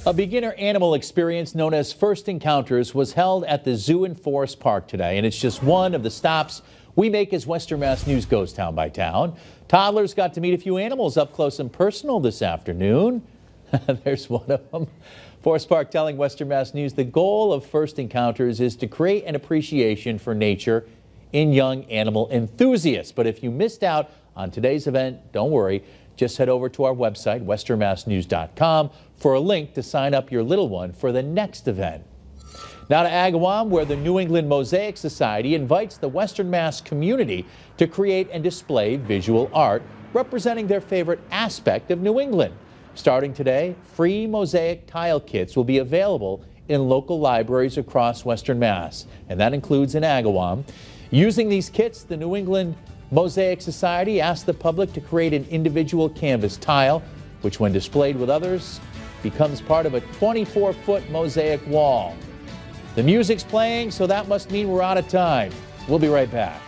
A beginner animal experience known as First Encounters was held at the Zoo and Forest Park today, and it's just one of the stops we make as Western Mass News goes town by town. Toddlers got to meet a few animals up close and personal this afternoon. There's one of them. Forest Park telling Western Mass News the goal of First Encounters is to create an appreciation for nature in young animal enthusiasts. But if you missed out on today's event, don't worry. Just head over to our website, westernmassnews.com, for a link to sign up your little one for the next event. Now to Agawam, where the New England Mosaic Society invites the Western Mass community to create and display visual art representing their favorite aspect of New England. Starting today, free mosaic tile kits will be available in local libraries across Western Mass, and that includes in Agawam. Using these kits, the New England Mosaic Society asked the public to create an individual canvas tile, which when displayed with others becomes part of a 24-foot mosaic wall. The music's playing, so that must mean we're out of time. We'll be right back.